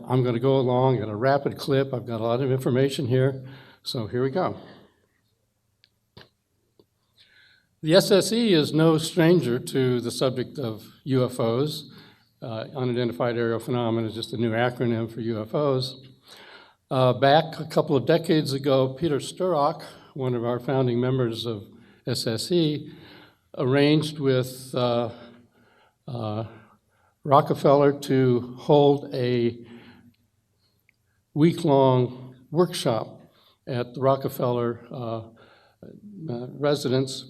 I'm going to go along at a rapid clip. I've got a lot of information here, so here we go. The SSE is no stranger to the subject of UFOs. Unidentified aerial phenomena is just a new acronym for UFOs. Back a couple of decades ago, Peter Sturrock, one of our founding members of SSE, arranged with Rockefeller to hold a week-long workshop at the Rockefeller residence,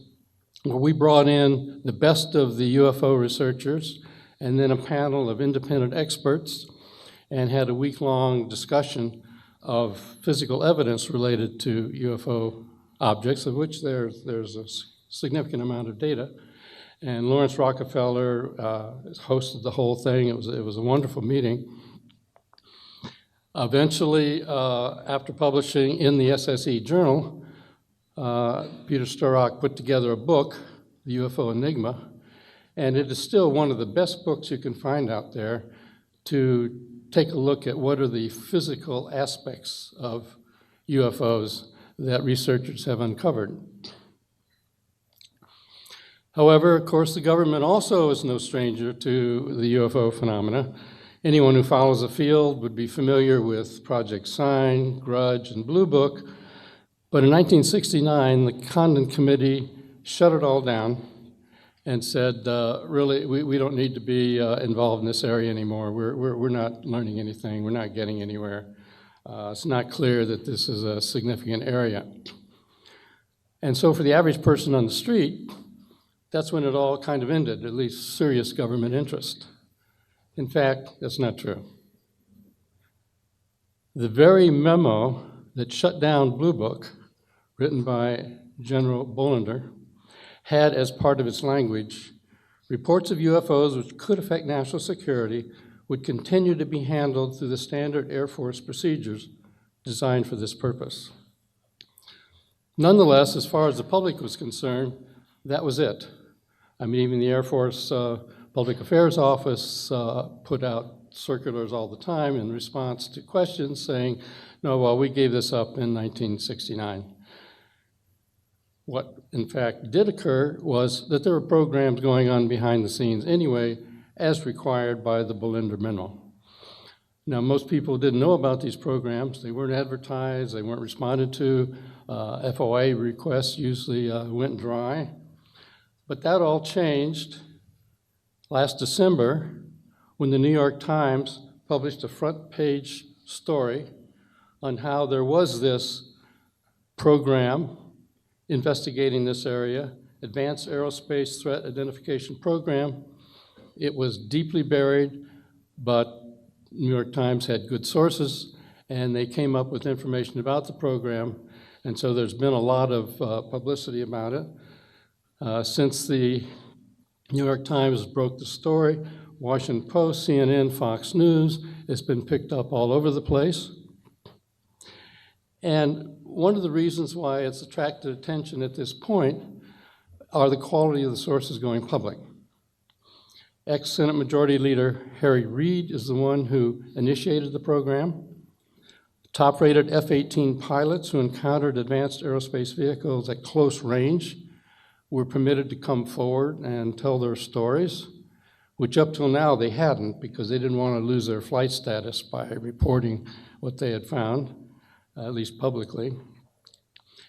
where we brought in the best of the UFO researchers and then a panel of independent experts and had a week-long discussion of physical evidence related to UFO objects, of which there's a significant amount of data. And Lawrence Rockefeller hosted the whole thing. It was a wonderful meeting. Eventually, after publishing in the SSE Journal, Peter Sturrock put together a book, The UFO Enigma, and it is still one of the best books you can find out there to take a look at what are the physical aspects of UFOs that researchers have uncovered. However, of course, the government also is no stranger to the UFO phenomena. Anyone who follows the field would be familiar with Project Sign, Grudge, and Blue Book. But in 1969, the Condon Committee shut it all down and said, really, we don't need to be involved in this area anymore. We're not learning anything. We're not getting anywhere. It's not clear that this is a significant area. And so for the average person on the street, that's when it all kind of ended, at least serious government interest. In fact, that's not true. The very memo that shut down Blue Book, written by General Bolender, had as part of its language, reports of UFOs which could affect national security would continue to be handled through the standard Air Force procedures designed for this purpose. Nonetheless, as far as the public was concerned, that was it. I mean, even the Air Force Public Affairs Office put out circulars all the time in response to questions saying, no, well, we gave this up in 1969. What, in fact, did occur was that there were programs going on behind the scenes anyway, as required by the Bolender memo. Now, most people didn't know about these programs. They weren't advertised. They weren't responded to. FOA requests usually went dry. But that all changed last December when the New York Times published a front page story on how there was this program investigating this area, Advanced Aerospace Threat Identification Program. It was deeply buried, but New York Times had good sources, and they came up with information about the program, and so there's been a lot of publicity about it. Since the New York Times broke the story, Washington Post, CNN, Fox News, it's been picked up all over the place. And one of the reasons why it's attracted attention at this point are the quality of the sources going public. Ex-Senate Majority Leader Harry Reid is the one who initiated the program. Top-rated F-18 pilots who encountered advanced aerospace vehicles at close range were permitted to come forward and tell their stories, which up till now they hadn't because they didn't want to lose their flight status by reporting what they had found, at least publicly.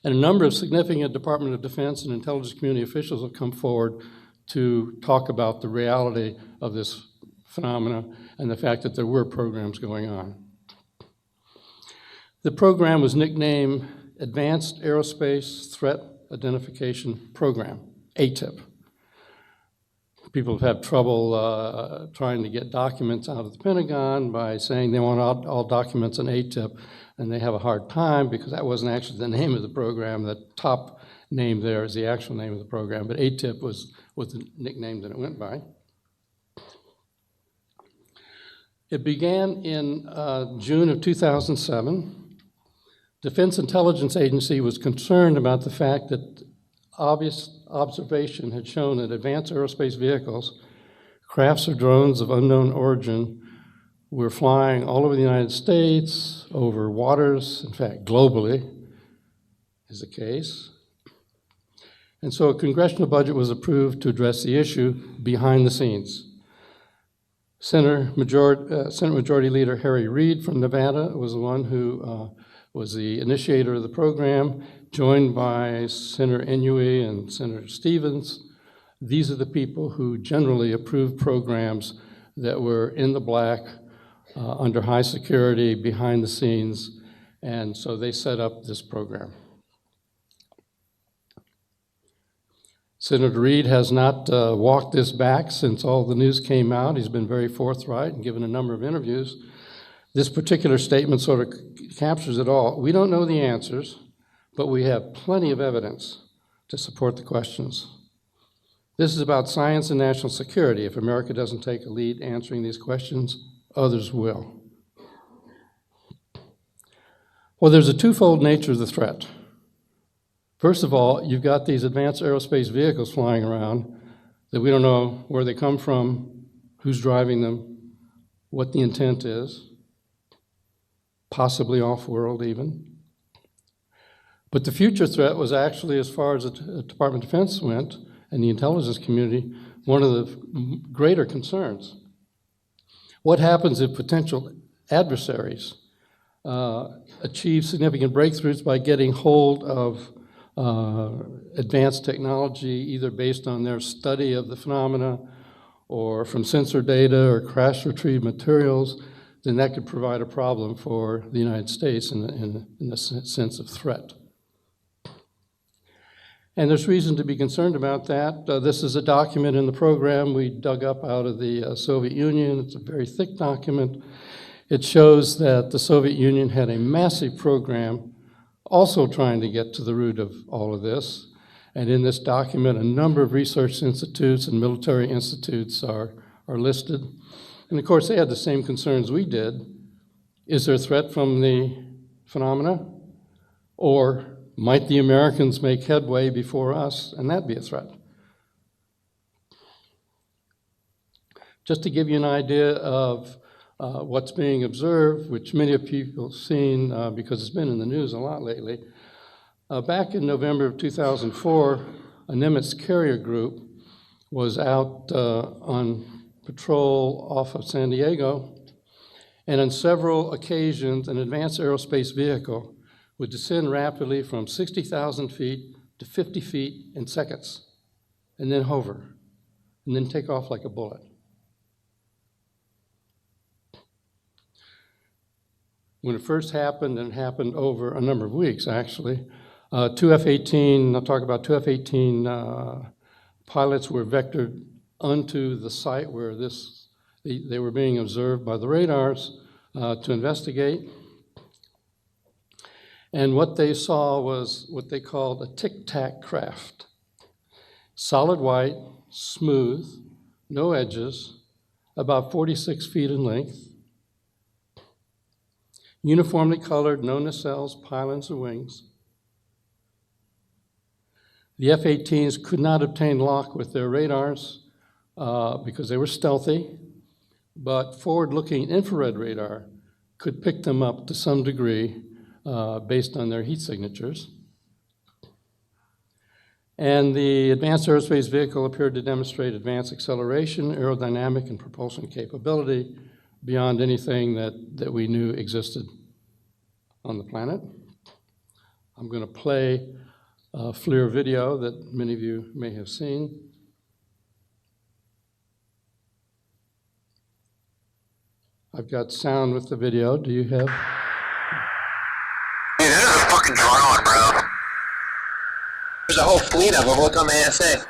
And a number of significant Department of Defense and intelligence community officials have come forward to talk about the reality of this phenomena and the fact that there were programs going on. The program was nicknamed Advanced Aerospace Threat Identification Program, ATIP. People have had trouble trying to get documents out of the Pentagon by saying they want all documents on ATIP, and they have a hard time because that wasn't actually the name of the program. The top name there is the actual name of the program, but ATIP was the nickname that it went by. It began in June of 2007. Defense Intelligence Agency was concerned about the fact that obvious observation had shown that advanced aerospace vehicles, crafts or drones of unknown origin, were flying all over the United States, over waters, in fact, globally is the case. And so a congressional budget was approved to address the issue behind the scenes. Senate Majority Leader Harry Reid from Nevada was the one who was the initiator of the program, joined by Senator Inouye and Senator Stevens. These are the people who generally approve programs that were in the black, under high security, behind the scenes, and so they set up this program. Senator Reid has not walked this back since all the news came out. He's been very forthright and given a number of interviews. This particular statement sort of captures it all. We don't know the answers, but we have plenty of evidence to support the questions. This is about science and national security. If America doesn't take a lead answering these questions, others will. Well, there's a twofold nature of the threat. First of all, you've got these advanced aerospace vehicles flying around that we don't know where they come from, who's driving them, what the intent is, possibly off-world even. But the future threat was actually, as far as the Department of Defense went, and the intelligence community, one of the greater concerns. What happens if potential adversaries achieve significant breakthroughs by getting hold of advanced technology, either based on their study of the phenomena or from sensor data or crash retrieved materials? Then that could provide a problem for the United States in the sense of threat. And there's reason to be concerned about that. This is a document in the program we dug up out of the Soviet Union. It's a very thick document. It shows that the Soviet Union had a massive program also trying to get to the root of all of this. And in this document, a number of research institutes and military institutes are listed. And of course, they had the same concerns we did. Is there a threat from the phenomena? Or might the Americans make headway before us, and that be a threat? Just to give you an idea of what's being observed, which many of people have seen because it's been in the news a lot lately. Back in November of 2004, a Nimitz carrier group was out on patrol off of San Diego, and on several occasions, an advanced aerospace vehicle would descend rapidly from 60,000 feet to 50 feet in seconds, and then hover, and then take off like a bullet. When it first happened, and it happened over a number of weeks, actually, two F-18, I'll talk about two F-18 pilots were vectored onto the site where they were being observed by the radars to investigate. And what they saw was what they called a tic-tac craft. Solid white, smooth, no edges, about 46 feet in length, uniformly colored, no nacelles, pylons, or wings. The F-18s could not obtain lock with their radars because they were stealthy, but forward-looking infrared radar could pick them up to some degree based on their heat signatures. And the advanced aerospace vehicle appeared to demonstrate advanced acceleration, aerodynamic, and propulsion capability beyond anything that we knew existed on the planet. I'm going to play a FLIR video that many of you may have seen. I've got sound with the video. Do you have? Dude, there's a fucking drone, bro. There's a whole fleet of them. Look on the ASA.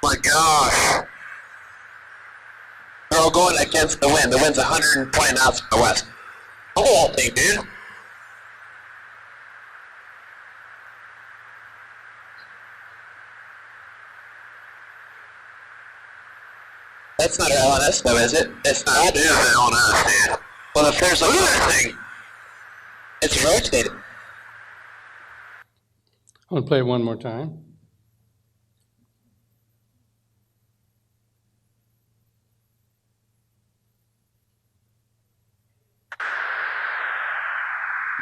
My gosh. They're all going against the wind. The wind's 120 knots from the west. The whole thing, dude. That's not an LNS though, is it? It's not. It is an LNS, dude. Well, if there's a look at that thing. It's rotated. I want to play it one more time.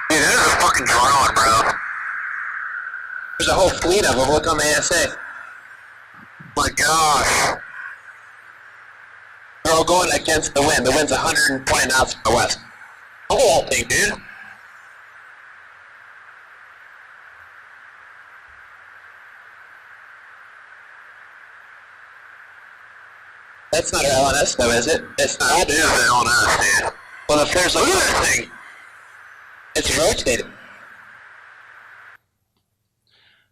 Dude, there's a fucking drone, bro. There's a whole fleet of them. Look on the ASA. My gosh. They're all going against the wind. The wind's 120 knots from the west. Look at that thing, dude. That's not an LNS though, is it? It's not. It is an LNS, dude. Well, if there's a... Look at that thing. It's rotating.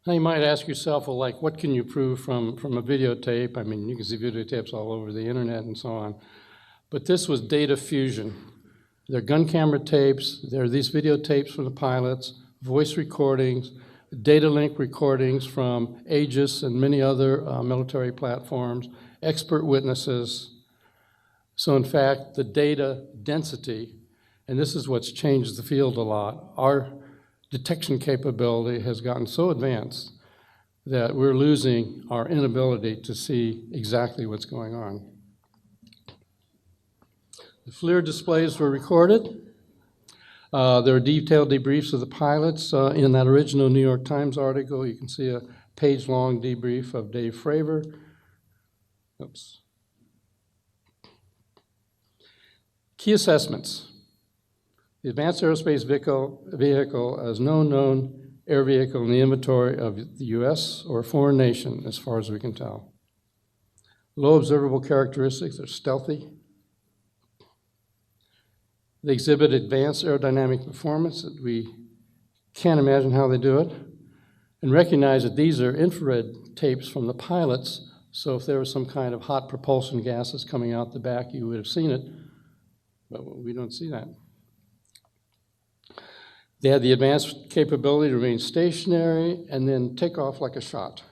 Now you might ask yourself, well, like, what can you prove from a videotape? I mean, you can see videotapes all over the internet and so on. But this was data fusion. There are gun camera tapes, there are these videotapes from the pilots, voice recordings, data link recordings from Aegis and many other military platforms, expert witnesses. So in fact, the data density, and this is what's changed the field a lot, our detection capability has gotten so advanced that we're losing our inability to see exactly what's going on. The FLIR displays were recorded. There are detailed debriefs of the pilots. In that original New York Times article, you can see a page-long debrief of Dave Fravor. Oops. Key assessments. The Advanced Aerospace Vehicle is no known air vehicle in the inventory of the U.S. or a foreign nation, as far as we can tell. Low observable characteristics, they're stealthy. They exhibit advanced aerodynamic performance that we can't imagine how they do it. And recognize that these are infrared tapes from the pilots, so if there was some kind of hot propulsion gases coming out the back, you would have seen it, but we don't see that. They had the advanced capability to remain stationary and then take off like a shot.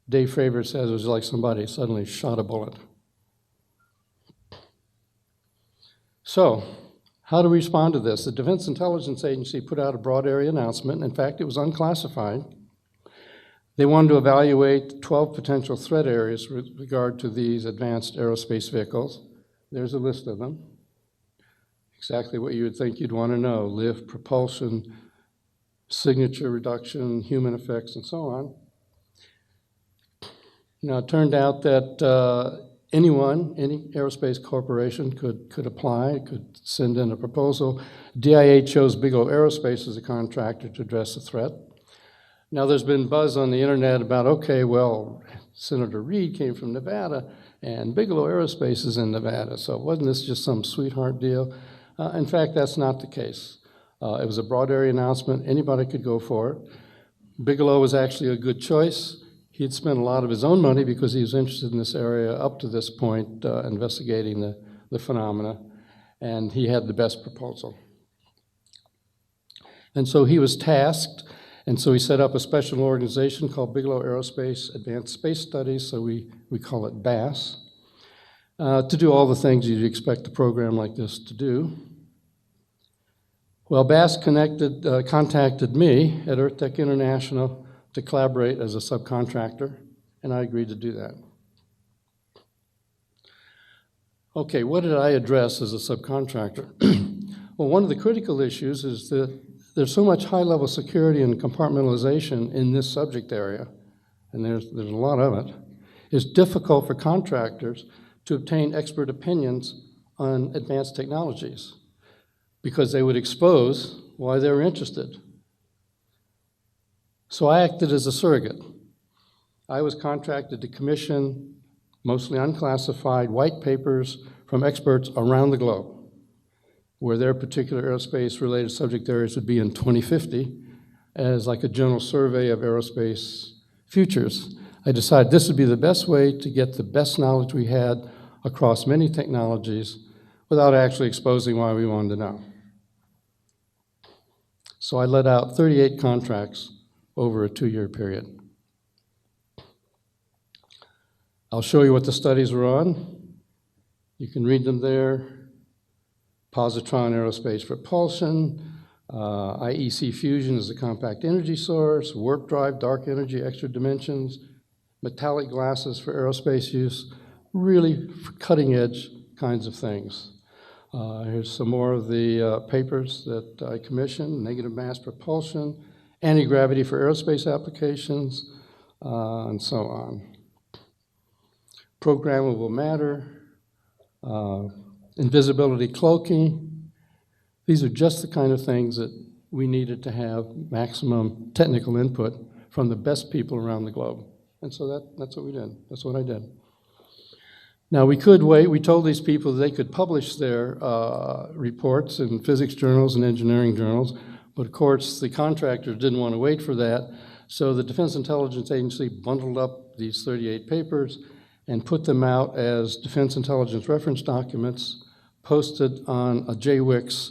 Dave Fravor says it was like somebody suddenly shot a bullet. So, how to respond to this? The Defense Intelligence Agency put out a broad area announcement. In fact, it was unclassified. They wanted to evaluate 12 potential threat areas with regard to these advanced aerospace vehicles. There's a list of them. Exactly what you would think you'd want to know: lift, propulsion, signature reduction, human effects, and so on. Now, it turned out that anyone, any aerospace corporation could apply, could send in a proposal. DIA chose Bigelow Aerospace as a contractor to address the threat. Now, there's been buzz on the internet about, okay, well, Senator Reid came from Nevada, and Bigelow Aerospace is in Nevada, so wasn't this just some sweetheart deal? In fact, that's not the case. It was a broad area announcement. Anybody could go for it. Bigelow was actually a good choice. He had spent a lot of his own money because he was interested in this area up to this point, investigating the phenomena, and he had the best proposal. And so he was tasked, and so he set up a special organization called Bigelow Aerospace Advanced Space Studies, so we call it BASS, to do all the things you'd expect a program like this to do. Well, BASS contacted me at EarthTech International to collaborate as a subcontractor, and I agreed to do that. Okay, what did I address as a subcontractor? Well, one of the critical issues is that there's so much high-level security and compartmentalization in this subject area, and there's a lot of it. It's difficult for contractors to obtain expert opinions on advanced technologies because they would expose why they were interested. So I acted as a surrogate. I was contracted to commission mostly unclassified white papers from experts around the globe, where their particular aerospace-related subject areas would be in 2050 as like a general survey of aerospace futures. I decided this would be the best way to get the best knowledge we had across many technologies without actually exposing why we wanted to know. So I let out 38 contracts over a 2-year period. I'll show you what the studies were on. You can read them there. Positron aerospace propulsion, IEC fusion as a compact energy source, warp drive, dark energy, extra dimensions, metallic glasses for aerospace use, really cutting edge kinds of things. Here's some more of the papers that I commissioned: negative mass propulsion, anti-gravity for aerospace applications, and so on. Programmable matter, invisibility cloaking. These are just the kind of things that we needed to have maximum technical input from the best people around the globe. And so that's what we did. That's what I did. Now, we could wait. We told these people that they could publish their reports in physics journals and engineering journals, but of course, the contractors didn't want to wait for that, so the Defense Intelligence Agency bundled up these 38 papers and put them out as Defense Intelligence reference documents posted on a JWIX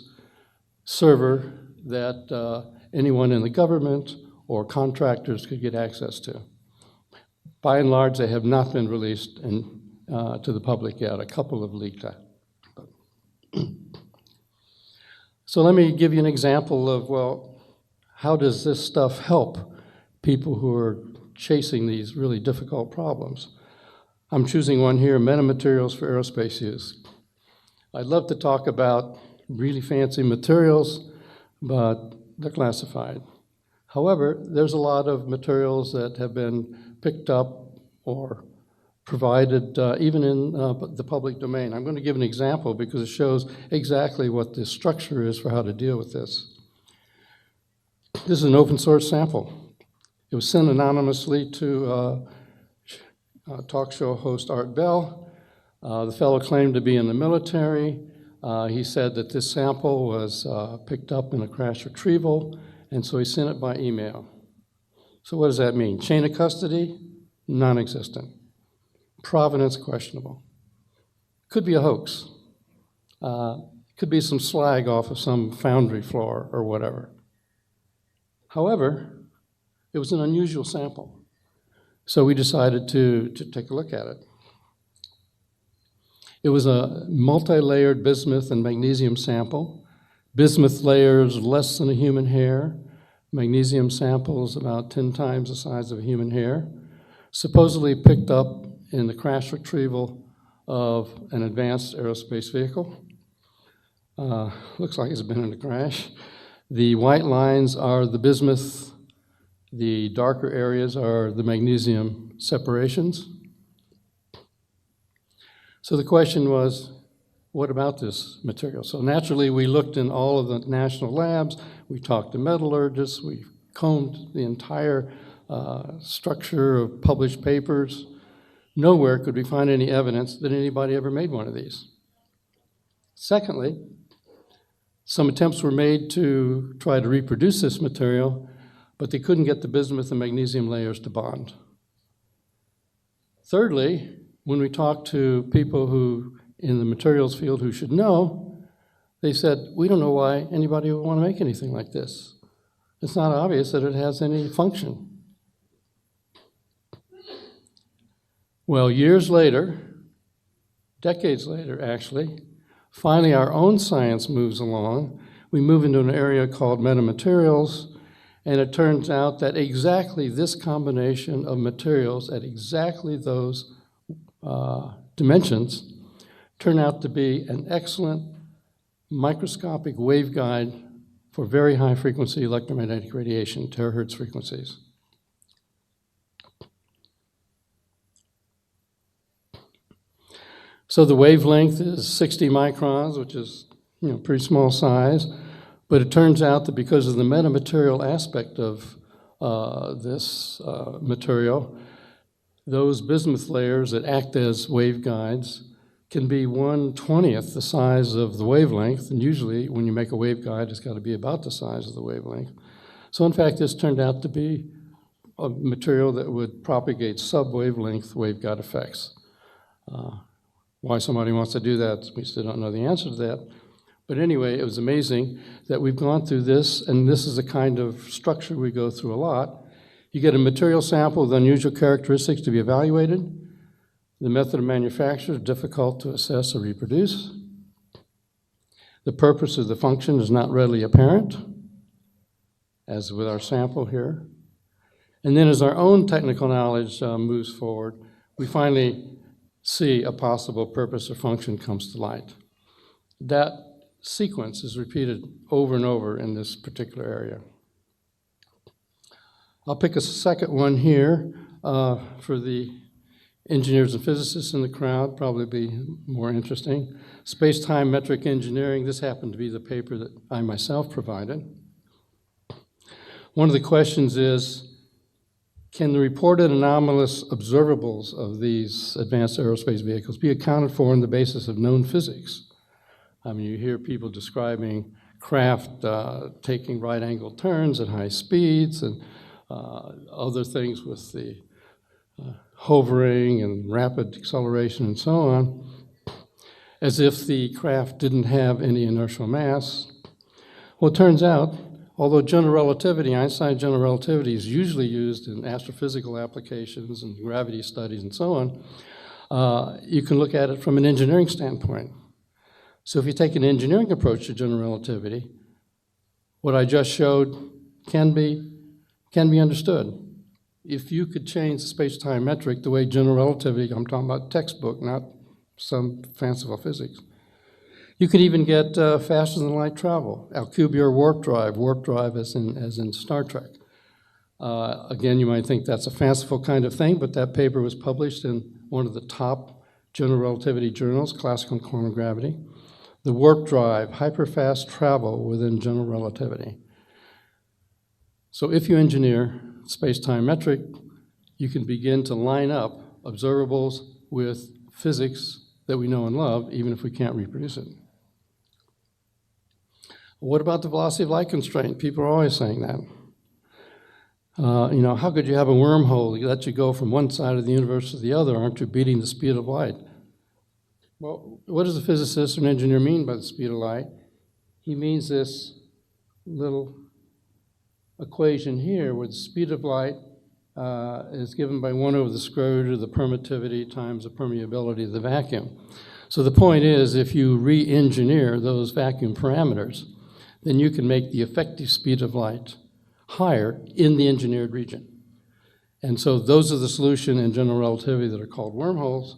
server that anyone in the government or contractors could get access to. By and large, they have not been released to the public yet. A couple have leaked out. So let me give you an example of, well, how does this stuff help people who are chasing these really difficult problems? I'm choosing one here: metamaterials for aerospace use. I'd love to talk about really fancy materials, but they're classified. However, there's a lot of materials that have been picked up or provided even in the public domain. I'm going to give an example because it shows exactly what the structure is for how to deal with this. This is an open source sample. It was sent anonymously to talk show host Art Bell. The fellow claimed to be in the military. He said that this sample was picked up in a crash retrieval, and so he sent it by email. So what does that mean? Chain of custody? Non-existent. Provenance? Questionable. Could be a hoax. Could be some slag off of some foundry floor or whatever. However, it was an unusual sample, so we decided to take a look at it. It was a multi-layered bismuth and magnesium sample. Bismuth layers less than a human hair. Magnesium samples about 10 times the size of a human hair. Supposedly picked up in the crash retrieval of an advanced aerospace vehicle. Looks like it's been in a crash. The white lines are the bismuth. The darker areas are the magnesium separations. So the question was, what about this material? So naturally, we looked in all of the national labs. We talked to metallurgists. We combed the entire structure of published papers. Nowhere could we find any evidence that anybody ever made one of these. Secondly, some attempts were made to try to reproduce this material, but they couldn't get the bismuth and magnesium layers to bond. Thirdly, when we talked to people who in the materials field who should know, they said, we don't know why anybody would want to make anything like this. It's not obvious that it has any function. Well, years later, decades later actually, finally our own science moves along. We move into an area called metamaterials, and it turns out that exactly this combination of materials at exactly those dimensions turn out to be an excellent microscopic waveguide for very high frequency electromagnetic radiation, terahertz frequencies. So the wavelength is 60 microns, which is pretty small size, but it turns out that because of the metamaterial aspect of this material, those bismuth layers that act as waveguides can be 1/20th the size of the wavelength, and usually when you make a waveguide, it's got to be about the size of the wavelength. So in fact, this turned out to be a material that would propagate sub-wavelength waveguide effects. Why somebody wants to do that, we still don't know the answer to that. But anyway, it was amazing that we've gone through this, and this is the kind of structure we go through a lot. You get a material sample with unusual characteristics to be evaluated. The method of manufacture is difficult to assess or reproduce. The purpose of the function is not readily apparent, as with our sample here. And then as our own technical knowledge moves forward, we finally see a possible purpose or function comes to light. That sequence is repeated over and over in this particular area. I'll pick a second one here for the engineers and physicists in the crowd, probably be more interesting. Space-time metric engineering, this happened to be the paper that I myself provided. One of the questions is, can the reported anomalous observables of these advanced aerospace vehicles be accounted for on the basis of known physics? I mean, you hear people describing craft taking right-angled turns at high speeds and other things with the hovering and rapid acceleration and so on, as if the craft didn't have any inertial mass. Well, it turns out, although general relativity, Einstein's general relativity is usually used in astrophysical applications and gravity studies and so on, you can look at it from an engineering standpoint. So if you take an engineering approach to general relativity, what I just showed can be understood. If you could change the space-time metric the way general relativity, I'm talking about textbook, not some fanciful physics, you could even get faster than light travel, Alcubierre warp drive as in Star Trek. Again, you might think that's a fanciful kind of thing, but that paper was published in one of the top general relativity journals, Classical and Quantum Gravity. The warp drive, hyperfast travel within general relativity. So if you engineer space-time metric, you can begin to line up observables with physics that we know and love, even if we can't reproduce it. What about the velocity of light constraint? People are always saying that. How could you have a wormhole that lets you go from one side of the universe to the other? Aren't you beating the speed of light? Well, what does a physicist or an engineer mean by the speed of light? He means this little equation here where the speed of light is given by 1 over the square root of the permittivity times the permeability of the vacuum. So the point is, if you re-engineer those vacuum parameters, then you can make the effective speed of light higher in the engineered region. And so those are the solution in general relativity that are called wormholes.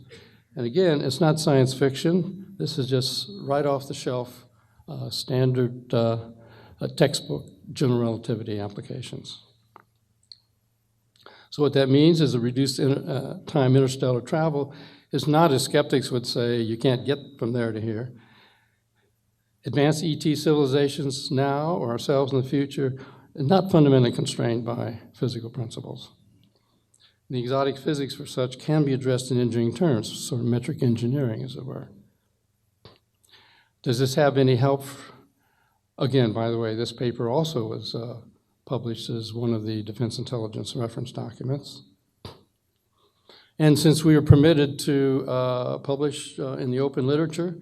And again, it's not science fiction. This is just right off the shelf, standard textbook general relativity applications. So what that means is a reduced time interstellar travel is not, as skeptics would say, you can't get from there to here. Advanced ET civilizations now, or ourselves in the future, are not fundamentally constrained by physical principles. The exotic physics for such can be addressed in engineering terms, sort of metric engineering, as it were. Does this have any help? Again, by the way, this paper also was published as one of the Defense Intelligence reference documents. And since we were permitted to publish in the open literature,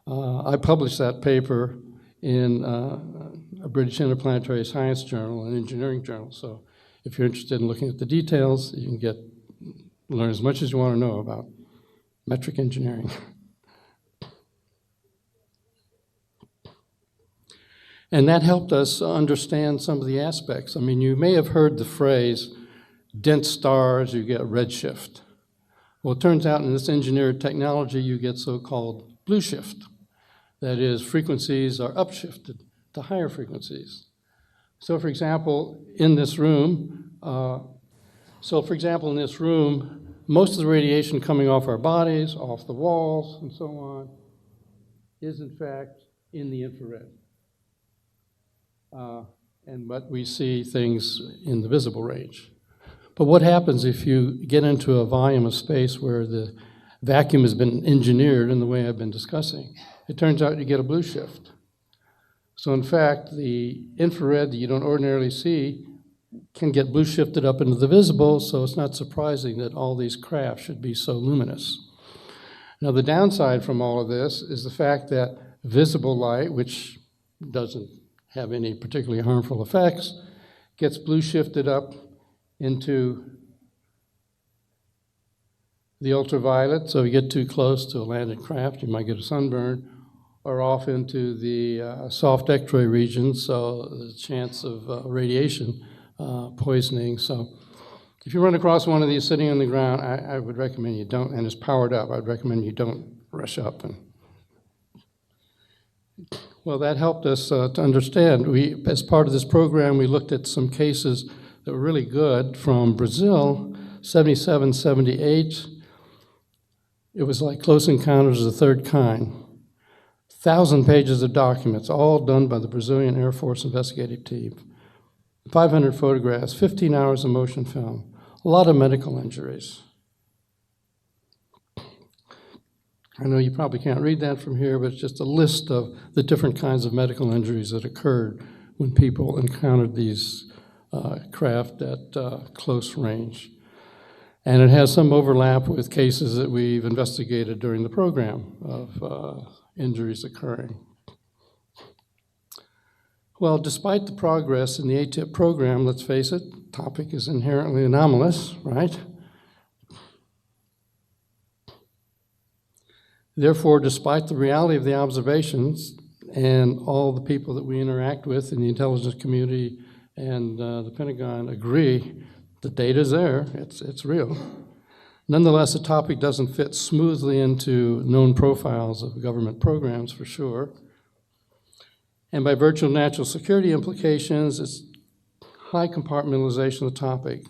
I published that paper in a British Interplanetary Science Journal, an engineering journal. So if you're interested in looking at the details, you can learn as much as you want to know about metric engineering. And that helped us understand some of the aspects. I mean, you may have heard the phrase, dense stars, you get redshift. Well, it turns out in this engineered technology, you get so-called blue shift. That is, frequencies are upshifted to higher frequencies. So for example, in this room, most of the radiation coming off our bodies, off the walls, and so on, is in fact in the infrared. But we see things in the visible range. But what happens if you get into a volume of space where the vacuum has been engineered in the way I've been discussing? It turns out you get a blue shift. So in fact, the infrared that you don't ordinarily see can get blue shifted up into the visible, so it's not surprising that all these craft should be so luminous. Now the downside from all of this is the fact that visible light, which doesn't have any particularly harmful effects, gets blue shifted up into the ultraviolet. So if you get too close to a landed craft, you might get a sunburn, or off into the soft X-ray region, so the chance of radiation poisoning. So if you run across one of these sitting on the ground, I would recommend you don't, and it's powered up, I'd recommend you don't rush up and Well, that helped us to understand. As part of this program, we looked at some cases that were really good from Brazil, 77, 78. It was like Close Encounters of the Third Kind. 1,000 pages of documents, all done by the Brazilian Air Force investigative team. 500 photographs, 15 hours of motion film, a lot of medical injuries. I know you probably can't read that from here, but it's just a list of the different kinds of medical injuries that occurred when people encountered these craft at close range. And it has some overlap with cases that we've investigated during the program of injuries occurring. Well, despite the progress in the ATIP program, let's face it, the topic is inherently anomalous, right? Therefore, despite the reality of the observations and all the people that we interact with in the intelligence community and the Pentagon agree, the data's there, it's real. Nonetheless, the topic doesn't fit smoothly into known profiles of government programs, for sure. And by virtue of national security implications, it's high compartmentalization of the topic,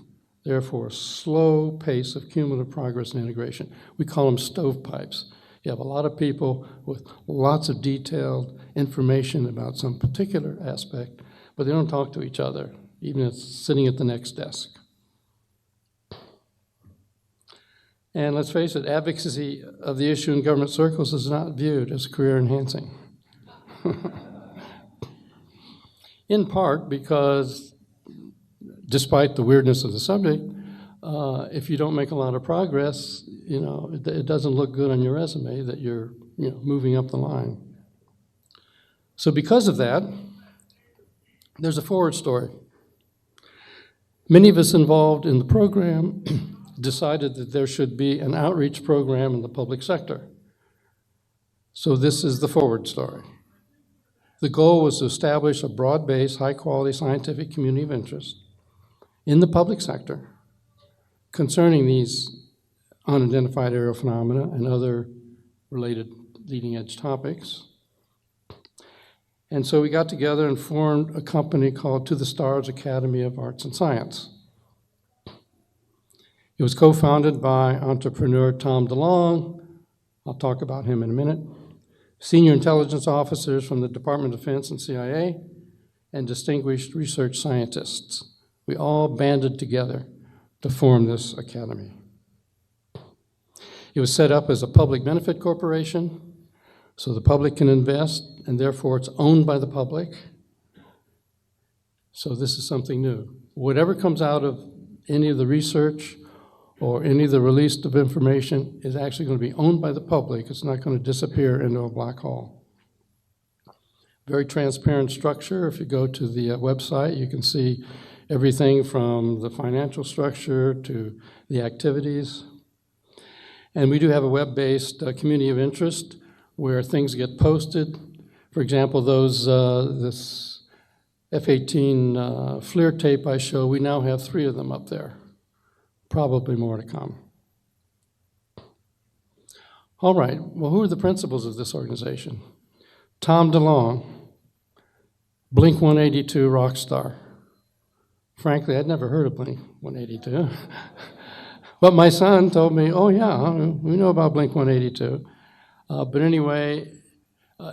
therefore a slow pace of cumulative progress and integration. We call them stovepipes. You have a lot of people with lots of detailed information about some particular aspect, but they don't talk to each other, even if it's sitting at the next desk. And let's face it, advocacy of the issue in government circles is not viewed as career enhancing. In part because, despite the weirdness of the subject, if you don't make a lot of progress, it doesn't look good on your resume that you're moving up the line. So because of that, there's a forward story. Many of us involved in the program decided that there should be an outreach program in the public sector. So this is the forward story. The goal was to establish a broad-based, high-quality scientific community of interest in the public sector concerning these unidentified aerial phenomena and other related leading-edge topics. And so we got together and formed a company called To the Stars Academy of Arts and Science. It was co-founded by entrepreneur Tom DeLong. I'll talk about him in a minute. Senior intelligence officers from the Department of Defense and CIA, and distinguished research scientists. We all banded together to form this academy. It was set up as a public benefit corporation, so the public can invest, and therefore it's owned by the public. So this is something new. Whatever comes out of any of the research or any of the release of information is actually going to be owned by the public. It's not going to disappear into a black hole. Very transparent structure. If you go to the website, you can see everything from the financial structure to the activities. And we do have a web-based community of interest where things get posted. For example, this F-18 FLIR tape I show, we now have 3 of them up there. Probably more to come. All right, well, who are the principals of this organization? Tom DeLong, Blink-182 rock star. Frankly, I'd never heard of Blink-182. But my son told me, oh yeah, we know about Blink-182. But anyway,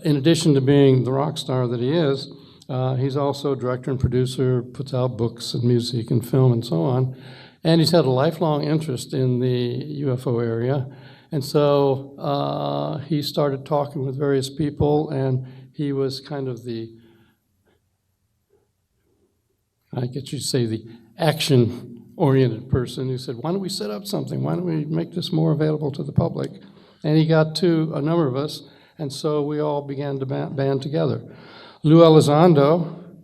in addition to being the rock star that he is, he's also director and producer, puts out books and music and film and so on. And he's had a lifelong interest in the UFO area. And so he started talking with various people, and he was kind of the, I guess you'd say, the action-oriented person who said, why don't we set up something? Why don't we make this more available to the public? And he got to a number of us, and so we all began to band together. Lou Elizondo,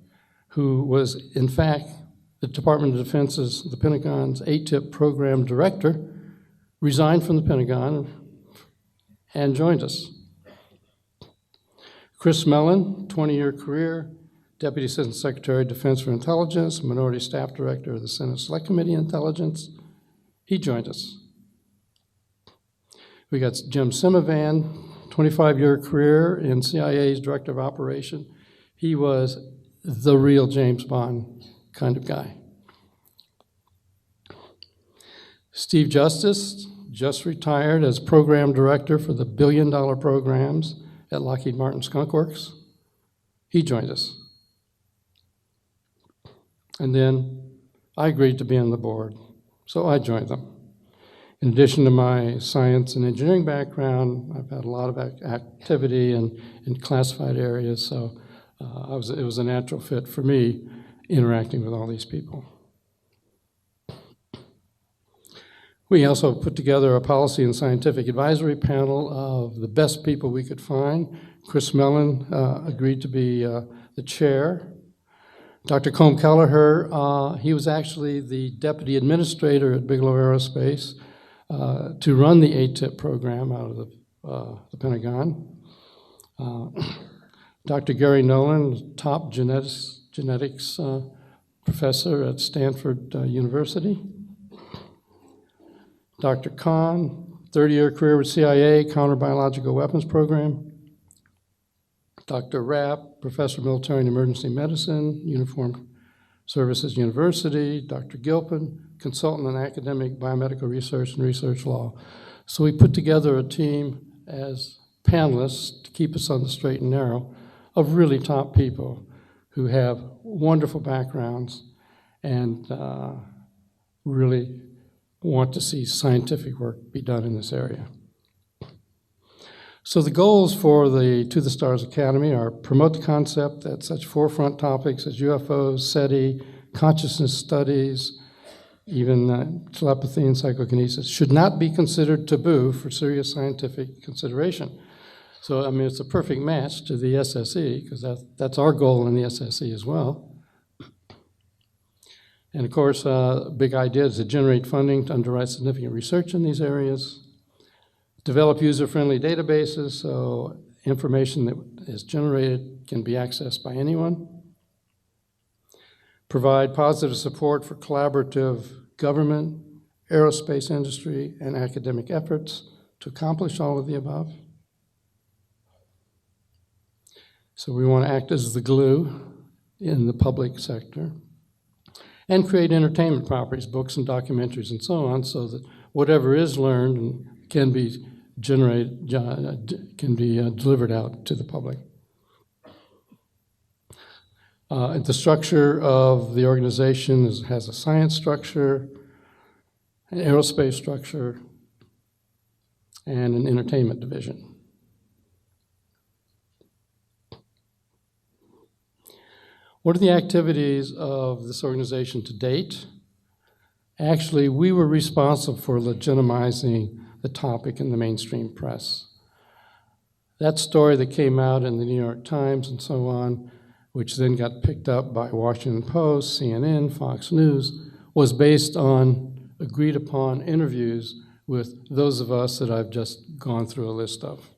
who was, in fact, the Department of Defense's, the Pentagon's ATIP program director, resigned from the Pentagon and joined us. Chris Mellon, 20-year career, Deputy Assistant Secretary of Defense for Intelligence, Minority Staff Director of the Senate Select Committee on Intelligence. He joined us. We got Jim Simivan, 25-year career in CIA's Director of Operation. He was the real James Bond kind of guy. Steve Justice just retired as Program Director for the billion-dollar programs at Lockheed Martin Skunk Works. He joined us. And then I agreed to be on the board, so I joined them. In addition to my science and engineering background, I've had a lot of activity in classified areas, so it was a natural fit for me interacting with all these people. We also put together a policy and scientific advisory panel of the best people we could find. Chris Mellon agreed to be the chair. Dr. Colm Kelleher, he was actually the deputy administrator at Bigelow Aerospace to run the ATIP program out of the Pentagon. Dr. Gary Nolan, top genetics professor at Stanford University. Dr. Kahn, 30-year career with CIA, counter-biological weapons program. Dr. Rapp, professor of military and emergency medicine, Uniformed Services University. Dr. Gilpin, consultant in academic biomedical research and research law. So we put together a team as panelists to keep us on the straight and narrow of really top people who have wonderful backgrounds and really want to see scientific work be done in this area. So the goals for the To the Stars Academy are promote the concept that such forefront topics as UFOs, SETI, consciousness studies, even telepathy and psychokinesis should not be considered taboo for serious scientific consideration. So, I mean, it's a perfect match to the SSE, because that's our goal in the SSE as well. And of course, big idea is to generate funding to underwrite significant research in these areas, develop user-friendly databases so information that is generated can be accessed by anyone, provide positive support for collaborative government, aerospace industry, and academic efforts to accomplish all of the above. So we want to act as the glue in the public sector and create entertainment properties, books and documentaries and so on, so that whatever is learned can be delivered out to the public. The structure of the organization has a science structure, an aerospace structure, and an entertainment division. What are the activities of this organization to date? Actually, we were responsible for legitimizing the topic in the mainstream press. That story that came out in the New York Times and so on, which then got picked up by Washington Post, CNN, Fox News, was based on agreed upon interviews with those of us that I've just gone through a list of.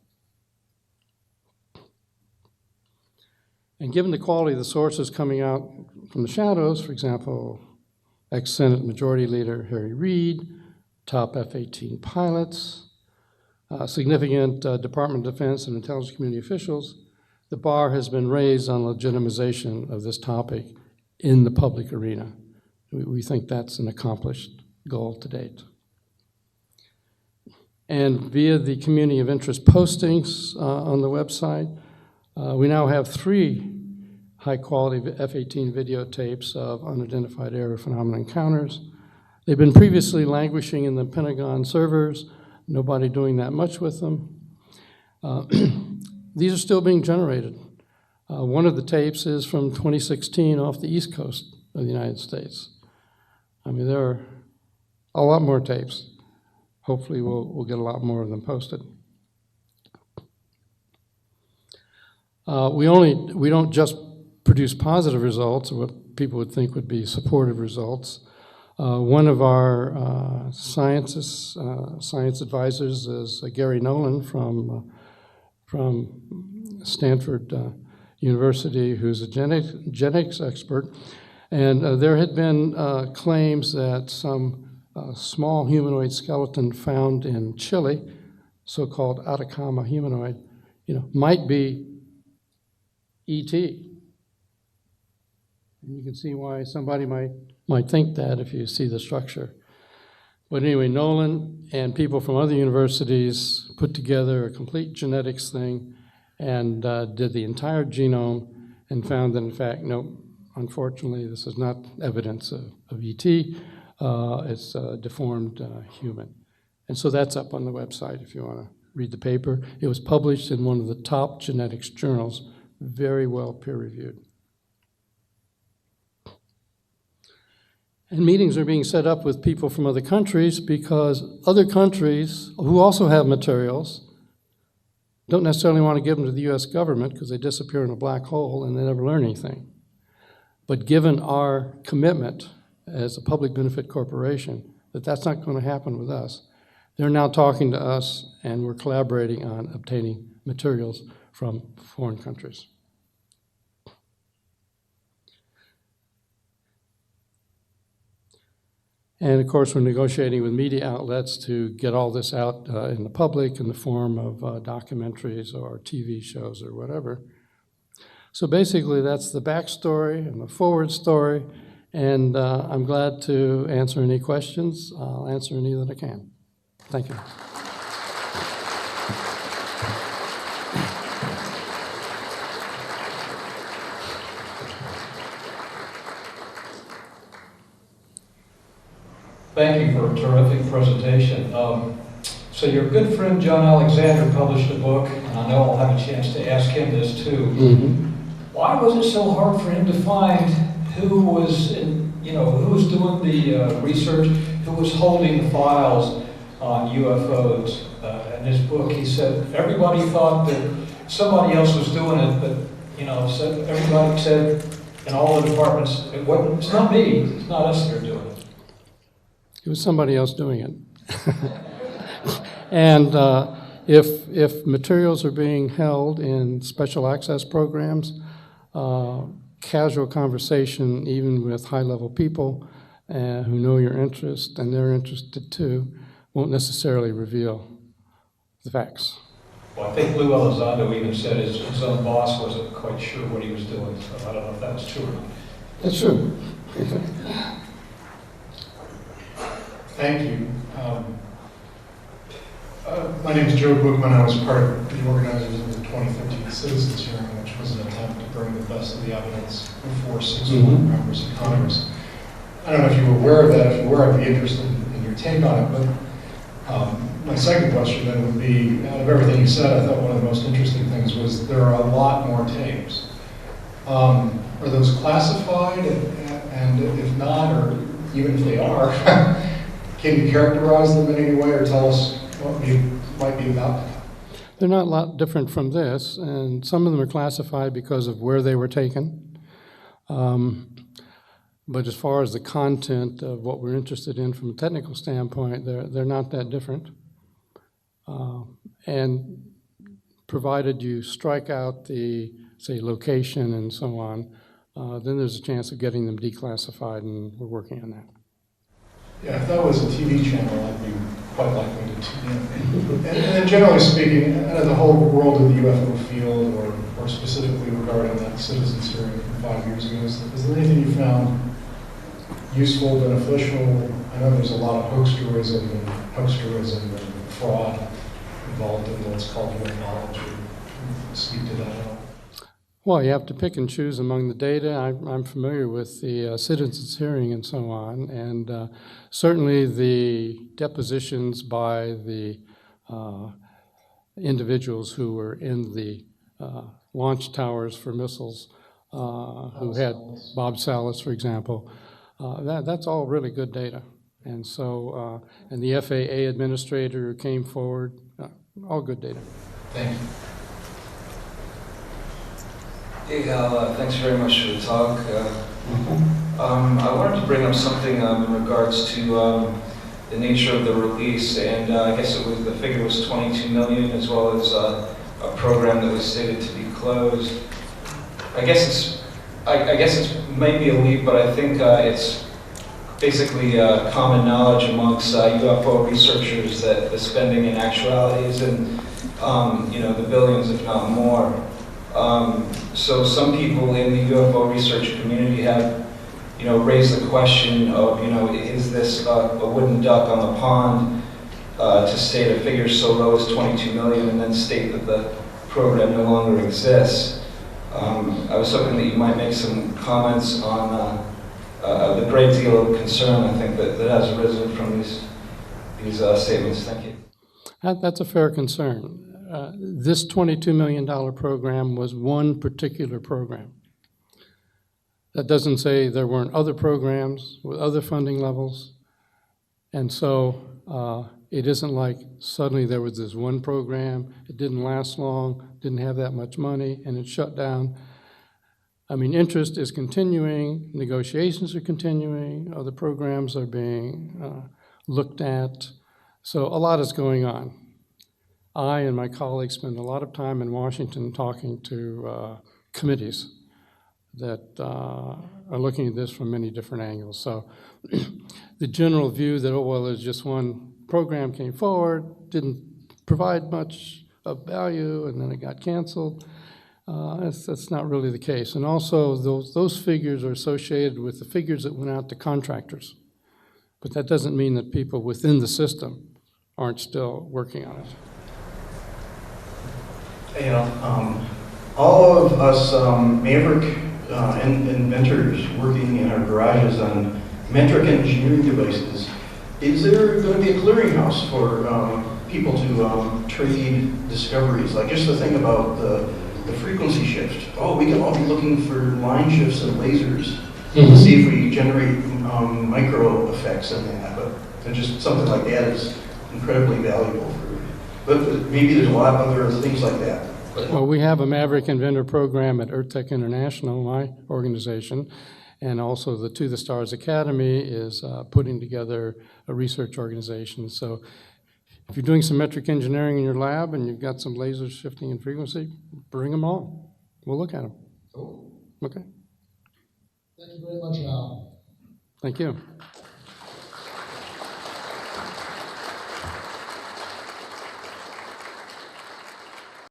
And given the quality of the sources coming out from the shadows, for example, ex-Senate Majority Leader Harry Reid, top F-18 pilots, significant Department of Defense and intelligence community officials, the bar has been raised on legitimization of this topic in the public arena. We think that's an accomplished goal to date. And via the community of interest postings on the website, we now have 3 high-quality F-18 videotapes of unidentified aerial phenomena encounters. They've been previously languishing in the Pentagon servers, nobody doing that much with them. These are still being generated. One of the tapes is from 2016 off the East Coast of the United States. I mean, there are a lot more tapes. Hopefully we'll get a lot more of them posted. We don't just produce positive results, or what people would think would be supportive results. One of our science advisors is Gary Nolan from Stanford University, who's a genetics expert. And there had been claims that some small humanoid skeleton found in Chile, so-called Atacama humanoid, might be E.T. And you can see why somebody might think that if you see the structure. But anyway, Nolan and people from other universities put together a complete genetics thing and did the entire genome and found that, in fact, no, unfortunately, this is not evidence of E.T. It's a deformed human. And so that's up on the website if you want to read the paper. It was published in one of the top genetics journals, very well peer-reviewed. And meetings are being set up with people from other countries because other countries who also have materials don't necessarily want to give them to the U.S. government because they disappear in a black hole and they never learn anything. But given our commitment as a public benefit corporation that that's not going to happen with us, they're now talking to us and we're collaborating on obtaining materials from foreign countries. And of course, we're negotiating with media outlets to get all this out in the public in the form of documentaries or TV shows or whatever. So basically, that's the backstory and the forward story. And I'm glad to answer any questions. I'll answer any that I can. Thank you. Thank you for a terrific presentation. So your good friend John Alexander published a book, and I know I'll have a chance to ask him this too. Mm-hmm. Why was it so hard for him to find who was doing the research, who was holding the files on UFOs? In his book, he said everybody thought that somebody else was doing it, but everybody said in all the departments, it's not me, it's not us that are doing it. It was somebody else doing it. And if materials are being held in special access programs, casual conversation, even with high-level people who know your interest and they're interested too, won't necessarily reveal the facts. Well, I think Lou Elizondo even said his own boss wasn't quite sure what he was doing, so I don't know if that was true or not. That's true. Thank you. My name is Joe Bookman. I was part of the organizers of the 2013 Citizens Hearing, which was an attempt to bring the best of the evidence before 6 members of Congress. I don't know if you were aware of that. If you were, I'd be interested in your take on it. But my second question then would be, out of everything you said, I thought one of the most interesting things was there are a lot more tapes. Are those classified? And if not, or even if they are, can you characterize them in any way or tell us what might be about them? They're not a lot different from this, and some of them are classified because of where they were taken. But as far as the content of what we're interested in from a technical standpoint, they're not that different. And provided you strike out the, say, location and so on, then there's a chance of getting them declassified, and we're working on that. Yeah, if that was a TV channel, I'd be quite likely to tune in. And then generally speaking, out of the whole world of the UFO field, or specifically regarding that citizens hearing from 5 years ago, is there anything you found useful, beneficial? I know there's a lot of hoaxerism and fraud involved in what's called knowledge. Speak to that at all. Well, you have to pick and choose among the data. I'm familiar with the citizens hearing and so on, and certainly the depositions by the individuals who were in the launch towers for missiles, who had Bob Salas, for example. That's all really good data. And so, and the FAA administrator who came forward, all good data. Thank you. Hey, Al, thanks very much for the talk. I wanted to bring up something in regards to the nature of the release, and I guess it was, the figure was 22 million, as well as a program that was stated to be closed. I guess it's maybe a leap, but I think it's basically common knowledge amongst UFO researchers that the spending in actuality is in the billions, if not more. So some people in the UFO research community have, raised the question of, is this a wooden duck on the pond to state a figure so low as 22 million and then state that the program no longer exists? I was hoping that you might make some comments on the great deal of concern, I think, that has arisen from these statements. Thank you. That's a fair concern. This $22 million program was one particular program. That doesn't say there weren't other programs with other funding levels. And so it isn't like suddenly there was this one program, it didn't last long, didn't have that much money, and it shut down. I mean, interest is continuing, negotiations are continuing, other programs are being looked at. So a lot is going on. I and my colleagues spend a lot of time in Washington talking to committees that are looking at this from many different angles. So the general view that, oh, well, there's just one program came forward, didn't provide much of value, and then it got canceled, that's not really the case. And also, those figures are associated with the figures that went out to contractors. But that doesn't mean that people within the system aren't still working on it. All of us Maverick inventors working in our garages on metric engineering devices, is there going to be a clearinghouse for people to trade discoveries? Like just the thing about the frequency shift. Oh, we can all be looking for line shifts and lasers to see if we generate micro effects in that. But just something like that is incredibly valuable. But maybe there's a lot of other things like that. Well, we have a Maverick Inventor program at EarthTech International, my organization, and also the To the Stars Academy is putting together a research organization. So if you're doing some metric engineering in your lab and you've got some lasers shifting in frequency, bring them on. We'll look at them. Cool. Okay. Thank you very much, Al. Thank you.